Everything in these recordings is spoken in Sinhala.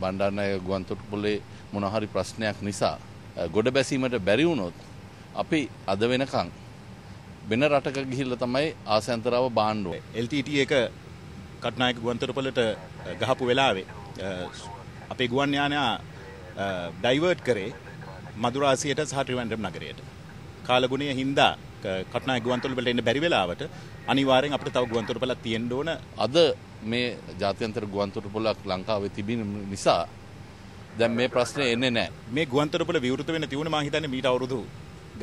බණ්ඩාරනායක ගුවන්තොටුපොලේ මොන හරි ප්‍රශ්නයක් නිසා ගොඩ බැසීමට බැරි වුණොත් අපි අද වෙනකන් වෙන රටක ගිහිල්ලා තමයි ආසයන්තරව බාන්න ඕනේ. LTT එක කටුනායක ගුවන්තොටුපොලට ගහපු වෙලාවේ අපේ ගුවන් යානයා ඩයිවර්ට් කරේ මදුරාසියට සහ ත්‍රිවැන්ද්‍රම් නගරයට. කාලගුණය හින්දා කටුනායක ගුවන්තොටුපොලට එන්න බැරි වෙලාවට අනිවාර්යෙන් අපිට තව ගුවන්තොටුපොලක් තියෙන්න ඕන. අද මේ ජාත්‍යන්තර ගුවන්තොටුපොලක් ලංකාවේ තිබෙන නිසා දැන් මේ ප්‍රශ්නේ එන්නේ නැහැ. මේ ගුවන්තොටුපොල විවෘත වෙන්න තියුණ මම හිතන්නේ මීට අවුරුදු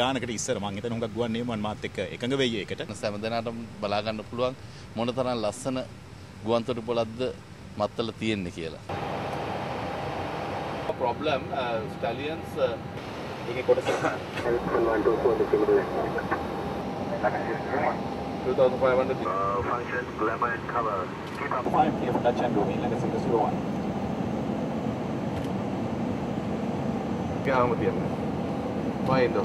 ගානකට ඉස්සර මම හිතන්නේ හුඟක් ගුවන් නියමුවන් මාත් එක්ක එකඟ වෙයි ඒකට. හැම දෙනාටම බලා ගන්න පුළුවන් මොනතරම් ලස්සන ගුවන්තොටුපොලක්ද මත්තල තියෙන්නේ කියලා. problem stallions එකේ කොටස 2500 function glamour and cover keep up 5 km touch and go in like a single slow one ගාම තියන්න වයින්ද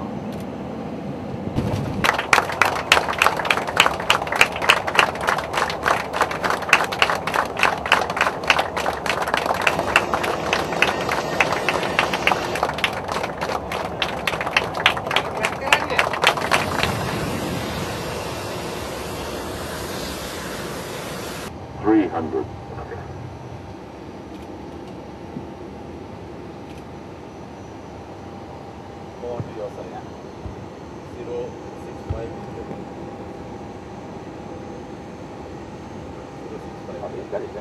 300 more to your side 065 065 got it.